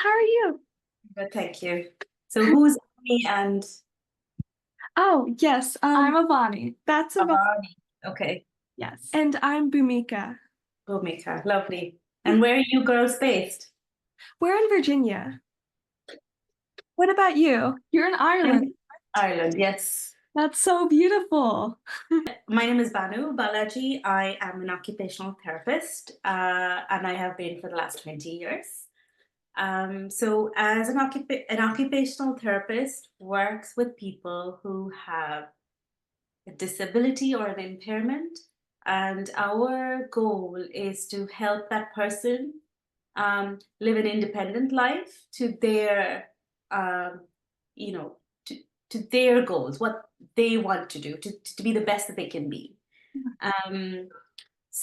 How are you? Good, thank you. So who's me and Oh, yes. I'm Avani. That's Avani. Avani? Okay, Yes. And I'm Bhumika. Bhumika, lovely. And where are you girls based? We're in Virginia. What about you? You're in I'm Ireland. in Ireland, yes. That's so beautiful. My name is Banu Balaji. I am an occupational therapist, and I have been for the last 20 years. So as an occupational therapist works with people who have a disability or an impairment, and our goal is to help that person live an independent life to their, um, you know, to, to their goals, what they want to do, to be the best that they can be. Um,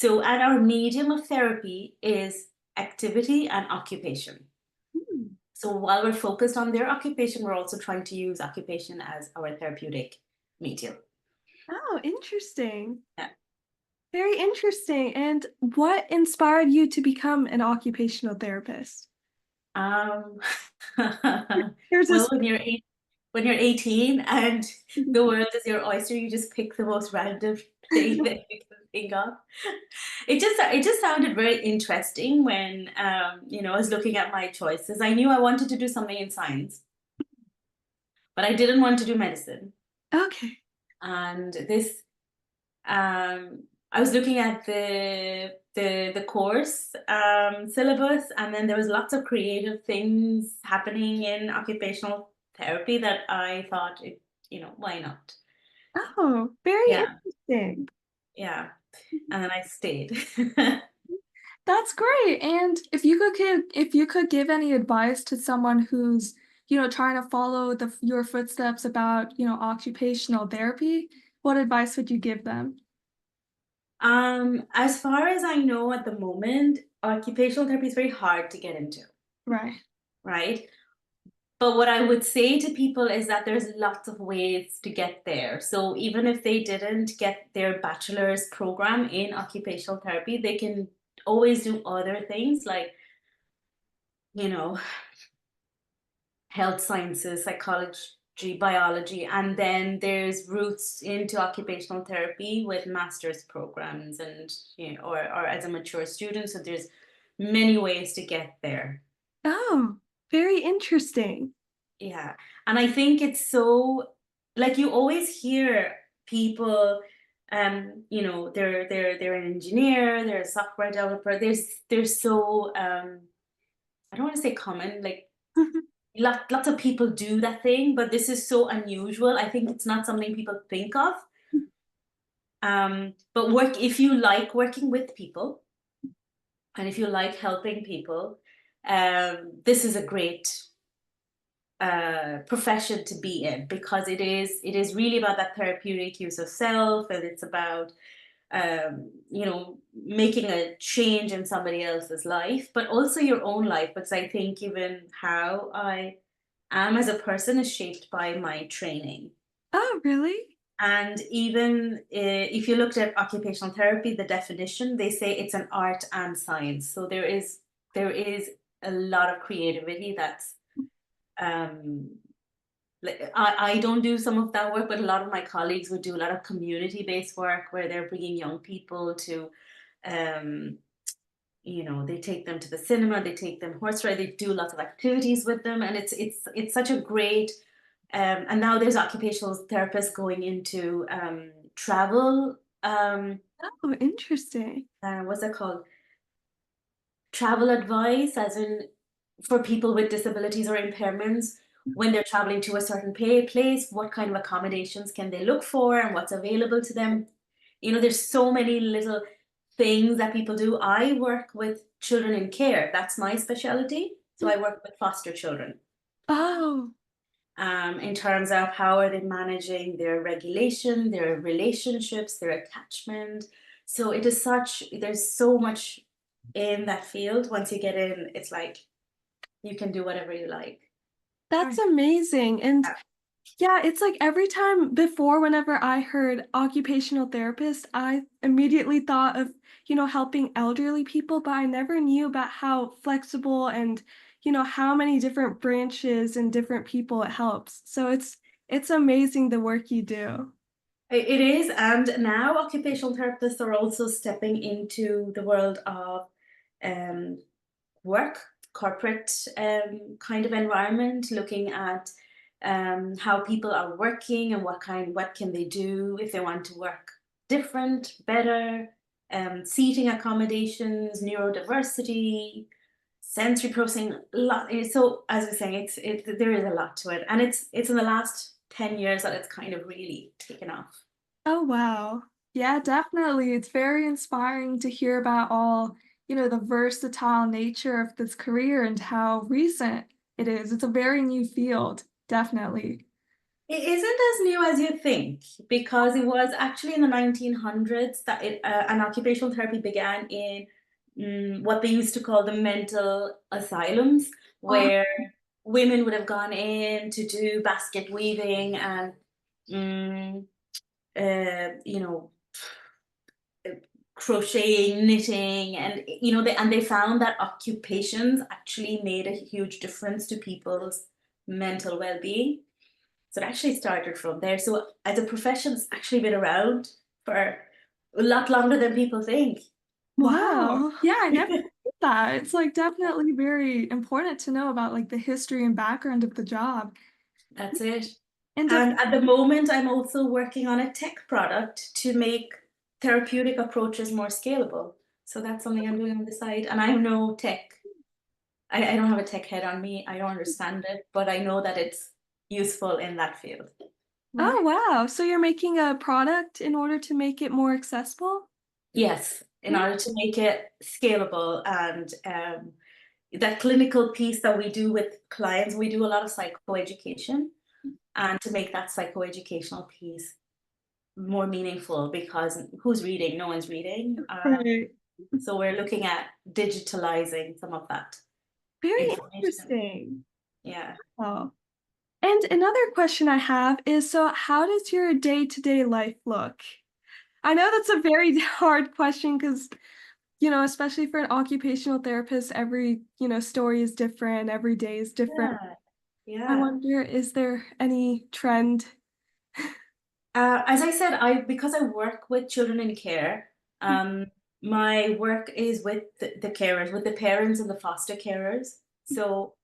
and our medium of therapy is activity and occupation. Hmm. So while we're focused on their occupation, we're also trying to use occupation as our therapeutic medium. Oh, interesting. Yeah. Very interesting. And what inspired you to become an occupational therapist? Um, There's well, this. when you're 18 and the world is your oyster, you just pick the most random thing that you can think of. It just sounded very interesting when I was looking at my choices. I knew I wanted to do something in science, but I didn't want to do medicine. Okay. And this I was looking at the course syllabus, and then there was lots of creative things happening in occupational therapy that I thought, why not? Oh, very Yeah, interesting. yeah, and then I stayed. That's great. And if you could give any advice to someone who's, trying to follow your footsteps about, occupational therapy, what advice would you give them? As far as I know at the moment, occupational therapy is very hard to get into, Right. right? But what I would say to people is that there's lots of ways to get there. So even if they didn't get their bachelor's program in occupational therapy, they can always do other things like, you know, health sciences, psychology, biology, and then there's routes into occupational therapy with master's programs and or as a mature student. So there's many ways to get there. Oh, very interesting. Yeah. And I think it's so like you always hear people they're an engineer, they're a software developer. There's so I don't want to say common, like lots of people do that thing, but this is so unusual. I think it's not something people think of. But work if you like working with people and if you like helping people, this is a great profession to be in because it is really about that therapeutic use of self, and it's about making a change in somebody else's life, but also your own life. Because I think even how I am as a person is shaped by my training. Oh, really? And even if you looked at occupational therapy, the definition, they say it's an art and science. So there is a lot of creativity that's um, like I don't do some of that work, but a lot of my colleagues would do a lot of community-based work where they're bringing young people to, um, they take them to the cinema, they take them horse ride, they do lots of activities with them, and it's such a great. And now there's occupational therapists going into travel. Oh, interesting. What's that called? Travel advice, as in for people with disabilities or impairments when they're traveling to a certain place, what kind of accommodations can they look for and what's available to them. There's so many little things that people do. I work with children in care. That's my specialty. So I work with foster children Oh, in terms of how are they managing their regulation, their relationships, their attachment. So there's so much in that field. Once you get in, it's like you can do whatever you like. that's amazing. And Yeah. yeah, it's like every time before, whenever I heard occupational therapist, I immediately thought of, helping elderly people, but I never knew about how flexible and, how many different branches and different people it helps. So it's amazing the work you do. It is, and now occupational therapists are also stepping into the world of um, work, corporate kind of environment, looking at how people are working and what can they do if they want to work different, better, seating accommodations, neurodiversity, sensory processing. So as I was saying, there is a lot to it, and it's in the last 10 years that it's kind of really taken off. Oh, wow. Yeah, definitely. It's very inspiring to hear about all, the versatile nature of this career and how recent it is. It's a very new field, definitely. It isn't as new as you think because it was actually in the 1900s that an occupational therapy began in what they used to call the mental asylums, Oh, where women would have gone in to do basket weaving and, mm, you know, crocheting, knitting, and they found that occupations actually made a huge difference to people's mental well-being. So it actually started from there. So as a profession, it's actually been around for a lot longer than people think. wow. Yeah, I never knew that. It's like definitely very important to know about like the history and background of the job. That's it. And And at the moment, I'm also working on a tech product to make therapeutic approaches more scalable. So that's something I'm doing on the side. And I'm no tech. I don't have a tech head on me. I don't understand it, but I know that it's useful in that field. oh, wow. So you're making a product in order to make it more accessible? Yes, in Yeah. order to make it scalable and that clinical piece that we do with clients, we do a lot of psychoeducation, and to make that psychoeducational piece more meaningful because who's reading? No one's reading. Right. So we're looking at digitalizing some of that Very information. interesting. Yeah. Oh. And another question I have is, so how does your day-to-day life look? I know that's a very hard question because, especially for an occupational therapist, every, story is different, every day is different. Yeah. I Yeah. wonder, is there any trend? As I said, I because I work with children in care, um, my work is with the carers, with the parents and the foster carers. So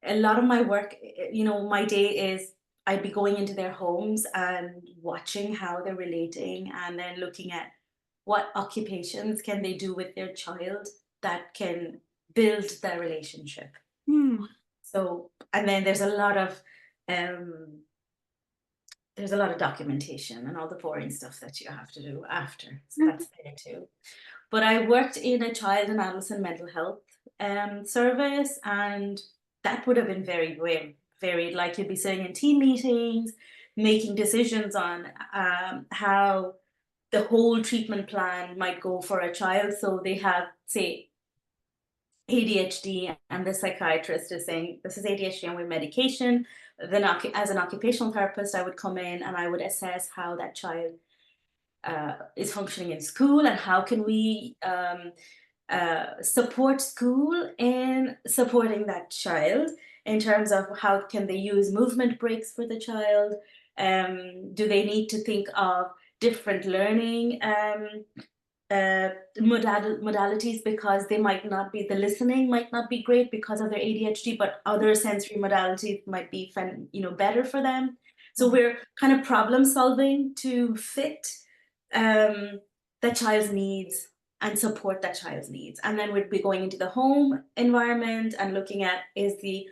a lot of my work, my day is I'd be going into their homes and watching how they're relating, and then looking at what occupations can they do with their child that can build their relationship. Hmm. So, and then um, there's a lot of documentation and all the boring stuff that you have to do after. So that's there too. But I worked in a child and adolescent mental health service, and that would have been very, very varied. Like you'd be sitting in team meetings, making decisions on how the whole treatment plan might go for a child. So they have, say, ADHD, and the psychiatrist is saying this is ADHD and with medication. Then, as an occupational therapist, I would come in and I would assess how that child is functioning in school and how can we support school in supporting that child in terms of how can they use movement breaks for the child. Do they need to think of different learning modalities because they might not be the listening might not be great because of their ADHD, but other sensory modalities might be better for them. So we're kind of problem solving to fit um, the child's needs and support that child's needs. And then we'd be going into the home environment and looking at, is the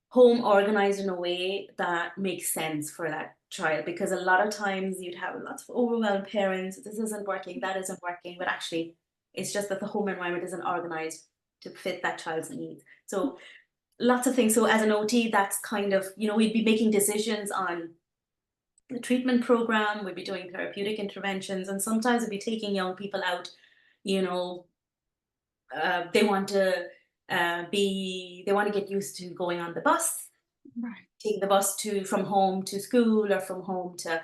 home organized in a way that makes sense for that child, because a lot of times you'd have lots of overwhelmed parents, this isn't working, that isn't working, but actually it's just that the home environment isn't organized to fit that child's needs. So lots of things. So as an OT, that's kind of, we'd be making decisions on the treatment program, we'd be doing therapeutic interventions, and sometimes we'd be taking young people out, you know, they want to they want to get used to going on the bus, Right. taking the bus to from home to school or from home to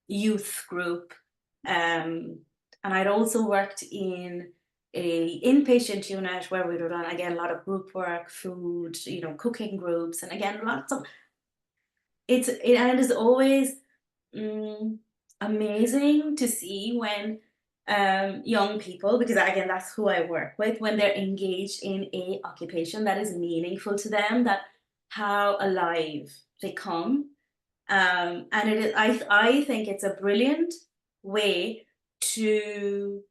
youth group. And I'd also worked in a inpatient unit where we would run again a lot of group work, food, cooking groups, and again lots of and it is always mm, amazing to see when young people, because again that's who I work with, when they're engaged in a occupation that is meaningful to them, that how alive they come. And it is, I think it's a brilliant way to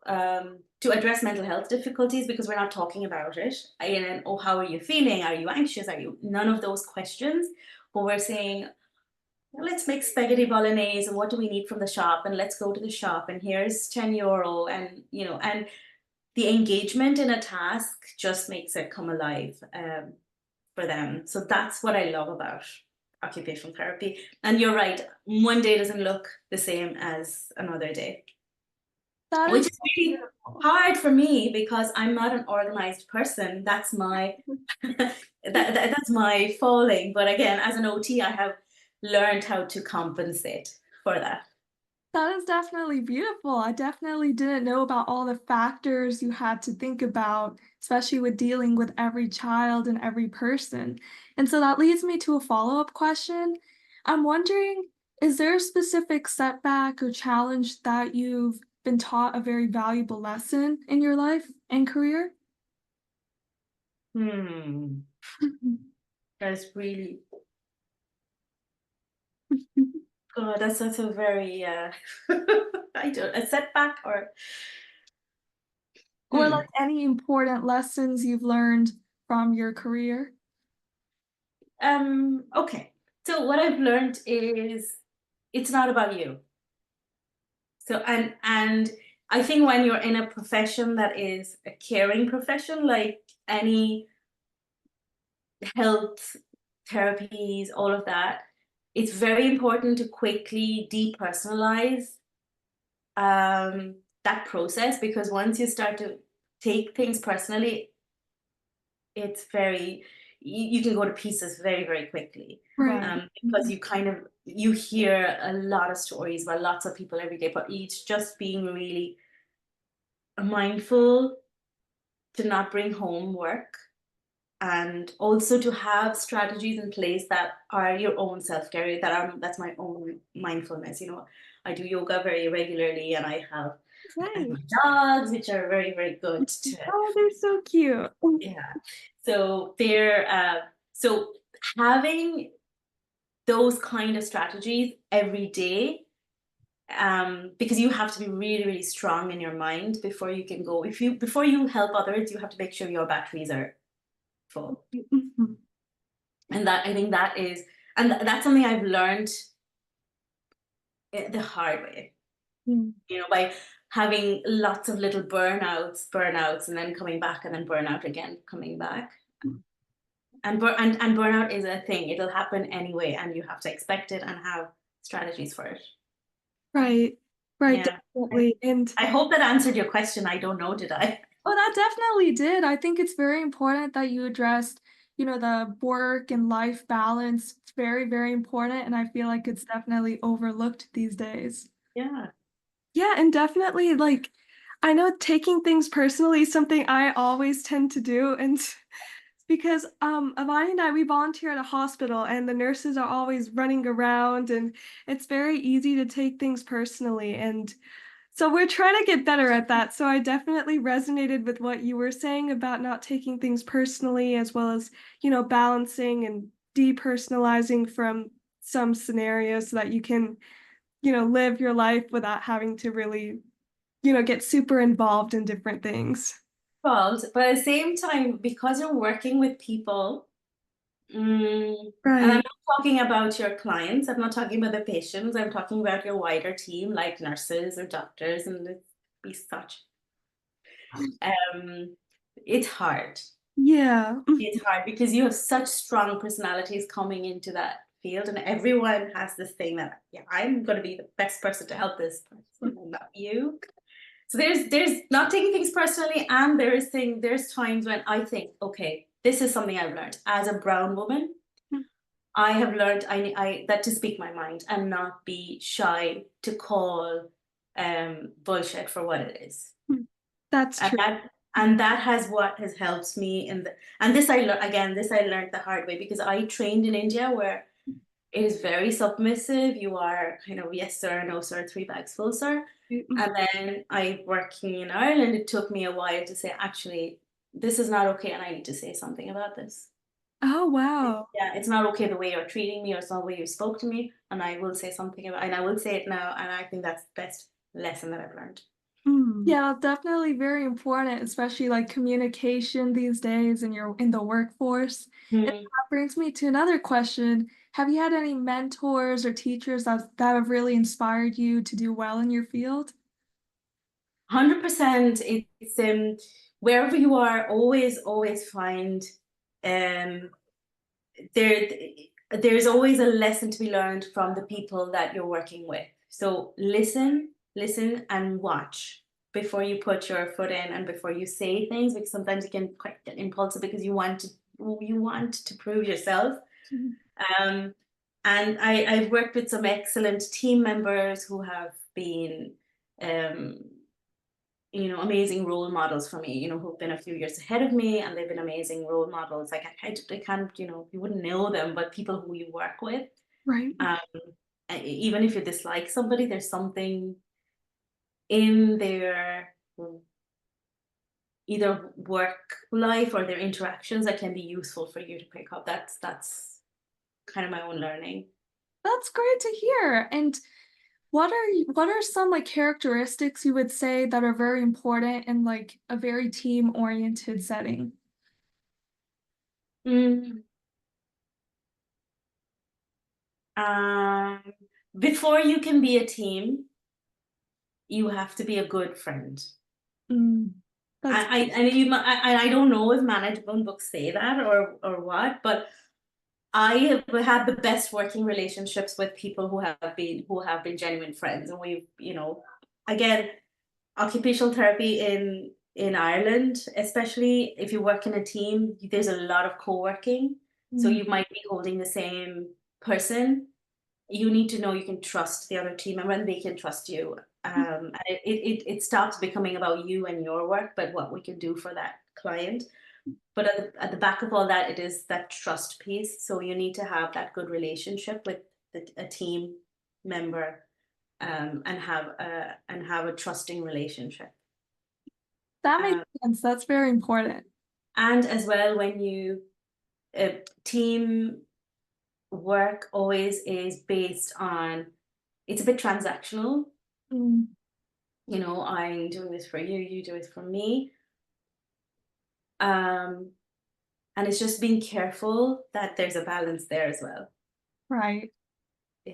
address mental health difficulties, because we're not talking about it. And oh, how are you feeling? Are you anxious? Are you none of those questions? But we're saying, "Well, let's make spaghetti bolognese, and what do we need from the shop? And let's go to the shop, and here's €10." And and the engagement in a task just makes it come alive for them. So that's what I love about occupational therapy. And you're right, one day doesn't look the same as another day, That which is is so really beautiful. hard for me because I'm not an organized person. That's my that's my falling. But again, as an OT, I have learned how to compensate for that. That is definitely beautiful. I definitely didn't know about all the factors you had to think about, especially with dealing with every child and every person. And so that leads me to a follow-up question. I'm wondering, is there a specific setback or challenge that you've been taught a very valuable lesson in your life and career? Hmm. That's really God. That's a very I don't a setback or Or hmm. like any important lessons you've learned from your career? Okay. So what I've learned is it's not about you. So and I think when you're in a profession that is a caring profession, like any health therapies, all of that, it's very important to quickly depersonalize that process, because once you start to take things personally, it's very you can go to pieces very, very quickly. Right. Because you hear a lot of stories about lots of people every day, but it's just being really mindful to not bring home work, and also to have strategies in place that are your own self-care, that's my own mindfulness. I do yoga very regularly, and I have Right. my dogs, which are very, very good to Oh, they're so cute. yeah. So having those kind of strategies every day, because you have to be really, really strong in your mind before you can go. If you Before you help others, you have to make sure your batteries are full. Mhm. And that I think that is, and that's something I've learned the hard way. Mm. By having lots of little burnouts, and then coming back, and then burnout again, coming back. And burnout is a thing. It'll happen anyway, and you have to expect it and have strategies for it. Right, right, Yeah. definitely, and I hope that answered your question. I don't know, did I? oh, that definitely did. I think it's very important that you addressed, the work and life balance. It's very, very important, and I feel like it's definitely overlooked these days. Yeah. Yeah, and definitely, like, I know taking things personally is something I always tend to do, and because Avani and I we volunteer at a hospital and the nurses are always running around and it's very easy to take things personally and so we're trying to get better at that. So I definitely resonated with what you were saying about not taking things personally as well as, balancing and depersonalizing from some scenarios so that you can, live your life without having to really, get super involved in different things. But at the same time, because you're working with people, and I'm Right. not talking about your clients, I'm not talking about the patients, I'm talking about your wider team, like nurses or doctors, and it be such. Um, it's hard. Yeah. It's hard because you have such strong personalities coming into that field, and everyone has this thing that, yeah, I'm going to be the best person to help this person, and not you. So there's not taking things personally, and there's times when I think, okay, this is something I've learned as a brown woman. I have learned I that to speak my mind and not be shy to call bullshit for what it is. That's And true. that has what has helped me in the, and this I learned the hard way because I trained in India where it is very submissive. You are kind of yes sir, no sir, three bags full sir. Mhm. And then I working in Ireland, it took me a while to say, actually, this is not okay, and I need to say something about this. Oh, wow. Yeah, it's not okay the way you're treating me, or it's not the way you spoke to me, and I will say something about, and I will say it now, and I think that's the best lesson that I've learned. Yeah, definitely very important, especially like communication these days and you're in the workforce. And Hmm. that brings me to another question. Have you had any mentors or teachers that have really inspired you to do well in your field? 100%. It's wherever you are, always find um there there's always a lesson to be learned from the people that you're working with. So listen and watch before you put your foot in and before you say things, because sometimes you can quite get impulsive because you want to prove yourself. Mhm. Um, and I've worked with some excellent team members who have been um, amazing role models for me, who've been a few years ahead of me, and they've been amazing role models. Like I can't, you wouldn't know them, but people who you work with, Right. um, even if you dislike somebody, there's something in their either work life or their interactions that can be useful for you to pick up. That's kind of my own learning. That's great to hear. And what are some like characteristics you would say that are very important in like a very team-oriented setting? Mm, um, before you can be a team, you have to be a good friend. Mm, that's I don't know if management books say that or what, but I have had the best working relationships with people who have been genuine friends, and we've again, occupational therapy in Ireland, especially if you work in a team, there's a lot of co-working, so mm, you might be holding the same person. You need to know you can trust the other team member and they can trust you. And it stops becoming about you and your work, but what we can do for that client. But at the back of all that, it is that trust piece. So you need to have that good relationship with a team member, and have a trusting relationship. that makes Um, sense. That's very important. and as well, when you team work always is based on, it's a bit transactional. Mm. I'm doing this for you, you do it for me. Um, and it's just being careful that there's a balance there as well. Right.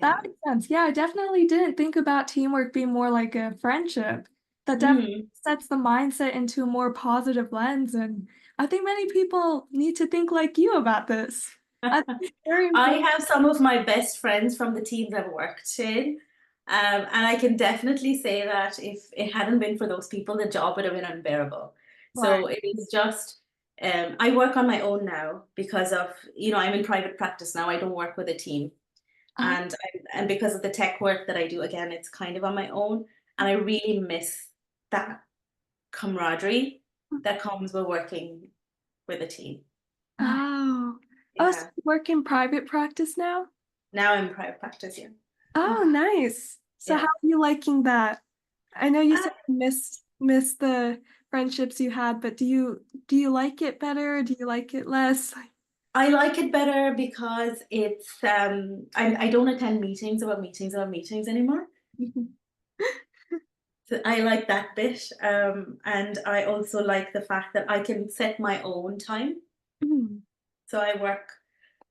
That Yeah. makes sense. Yeah, I definitely didn't think about teamwork being more like a friendship. That definitely Mm. sets the mindset into a more positive lens. And I think many people need to think like you about this. I think it's very I important. have some of my best friends from the teams I've worked in. And I can definitely say that if it hadn't been for those people, the job would have been unbearable. Right. So it is just, I work on my own now because of, I'm in private practice now. I don't work with a team. Uh, And because of the tech work that I do, again, it's kind of on my own. And I really miss that camaraderie that comes with working with a team. oh. Oh, so Yeah. you work in private practice now? Now I'm in private practice, yeah. Oh, nice. So how Yeah. are you liking that? I know you Uh, said you miss the friendships you had, but do you like it better? Do you like it less? I like it better because it's I don't attend meetings about meetings anymore. So I like that bit. And I also like the fact that I can set my own time. Mm. So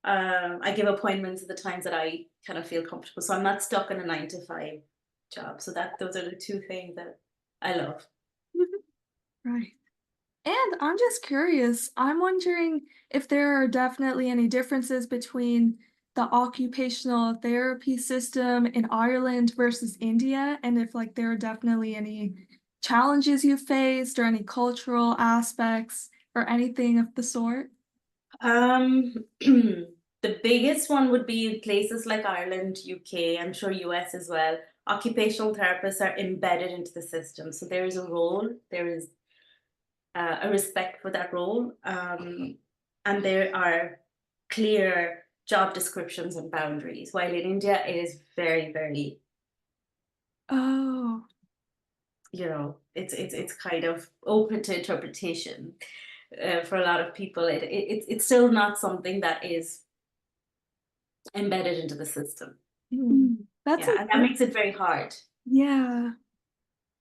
I give appointments at the times that I kind of feel comfortable. So I'm not stuck in a 9 to 5 job. So that those are the two things that I love. Right. And I'm just curious, I'm wondering if there are definitely any differences between the occupational therapy system in Ireland versus India, and if like there are definitely any challenges you faced or any cultural aspects or anything of the sort. The biggest one would be in places like Ireland, UK, I'm sure US as well. Occupational therapists are embedded into the system. So there is a role, there is a respect for that role, and there are clear job descriptions and boundaries. While in India, it is very, very, Oh, it's kind of open to interpretation. For a lot of people, it's still not something that is embedded into the system. that's Yeah, and that important. makes it very hard. Yeah.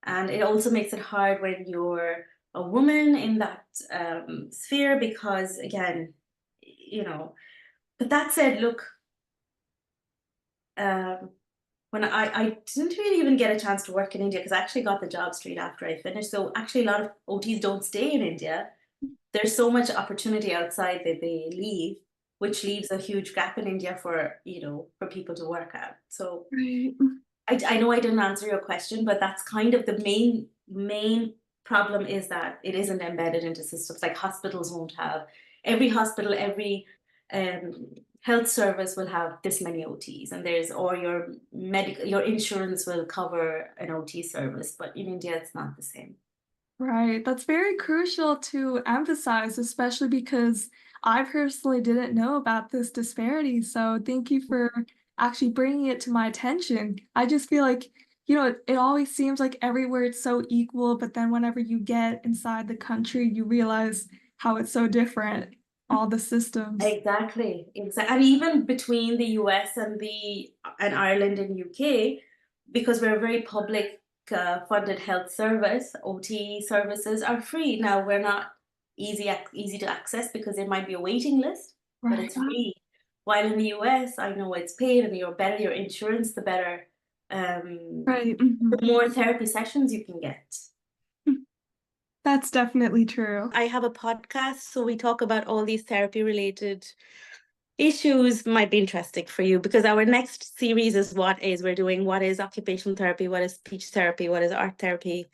And it also makes it hard when you're a woman in that sphere, because again, you know, but that said, look, um, when I didn't really even get a chance to work in India, because I actually got the job straight after I finished. So actually, a lot of OTs don't stay in India. There's so much opportunity outside that they leave, which leaves a huge gap in India for, for people to work at. So Right. I know I didn't answer your question, but that's kind of the main problem, is that it isn't embedded into systems. Like hospitals won't have, every hospital, every health service will have this many OTs, and or your insurance will cover an OT service, but in India it's not the same. Right. That's very crucial to emphasize, especially because I personally didn't know about this disparity. So thank you for actually bringing it to my attention. I just feel like, it always seems like everywhere it's so equal, but then whenever you get inside the country, you realize how it's so different, all the systems. Exactly. And even between the US and Ireland and UK, because we're a very public funded health service, OT services are free. Now we're not easy to access because there might be a waiting list, but Right. it's free. While in the US, I know it's paid, and your better your insurance, the better, Right. the more therapy sessions you can get. That's definitely true. I have a podcast, so we talk about all these therapy related issues. Might be interesting for you, because our next series is what is occupational therapy, what is speech therapy, what is art therapy.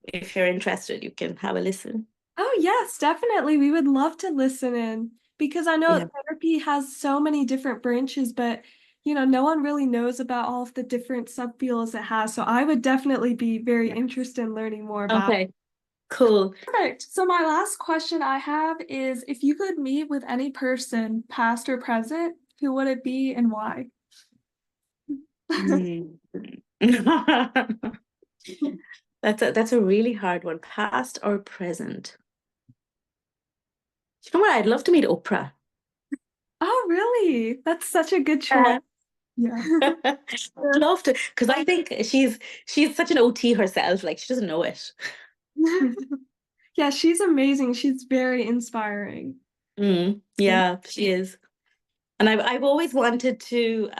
If you're interested, you can have a listen. Oh, yes, definitely. We would love to listen in because I know Yeah. therapy has so many different branches, but no one really knows about all of the different subfields it has. So I would definitely be very interested in learning more about. Okay, cool. Perfect. So my last question I have is if you could meet with any person, past or present, who would it be and why? Hmm. That's a really hard one. Past or present? You know what? I'd love to meet Oprah. Oh, really? That's such a good choice. Uh, Yeah. I'd love to, because I think she's such an OT herself. Like, she doesn't know it. Yeah, she's amazing. She's very inspiring. Yeah, she is. And I've always wanted to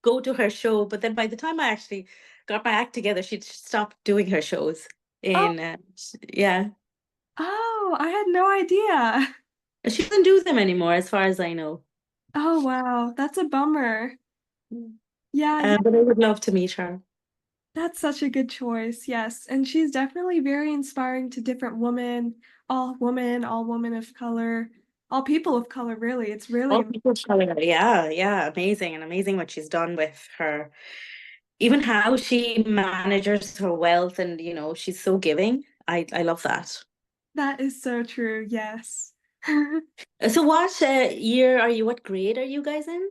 go to her show, but then by the time I actually got my act together, she'd stopped doing her shows. Oh, In Yeah, oh, I had no idea. she doesn't do them anymore, as far as I know. Oh, wow. That's a bummer. Yeah, But I would love to meet her. that's such a good choice. Yes. And she's definitely very inspiring to different women, all women of color, all people of color, really. It's All really people of color. Yeah, amazing, and amazing what she's done with her. Even how she manages her wealth, and she's so giving. I love that. that is so true. Yes. So what year are you? What grade are you guys in?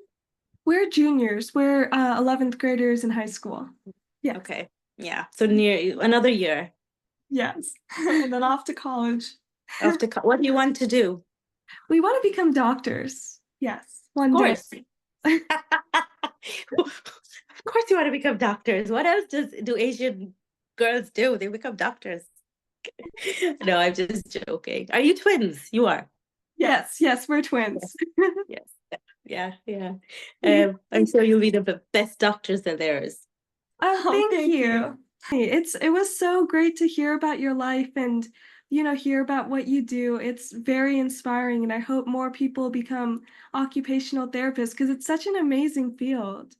We're juniors. We're 11th graders in high school. Yes. Okay. Yeah. So near another year Yes. And then off to college. after what do you want to do? We want to become doctors. Yes, Of one day. course. Of course you want to become doctors. What else do Asian girls do? They become doctors. No, I'm just joking. Are you twins? You are. Yes, yes, we're twins. Yes. Yeah. I'm sure you'll be the best doctors that there is. Oh, thank you. It was so great to hear about your life and hear about what you do. It's very inspiring and I hope more people become occupational therapists because it's such an amazing field.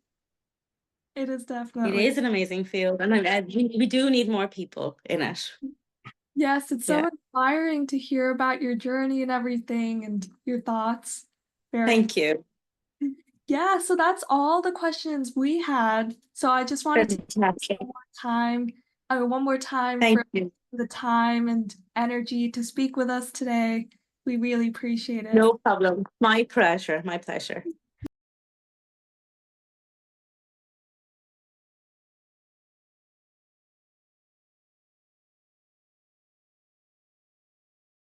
It is It definitely. is an amazing field, and we do need more people in it. Yes, it's so Yeah. inspiring to hear about your journey and everything and your thoughts. Very. Thank you. Yeah, so that's all the questions we had. So I just wanted to Fantastic. one more time, one more time Thank for you. the time and energy to speak with us today. We really appreciate it. No problem. My pleasure. My pleasure.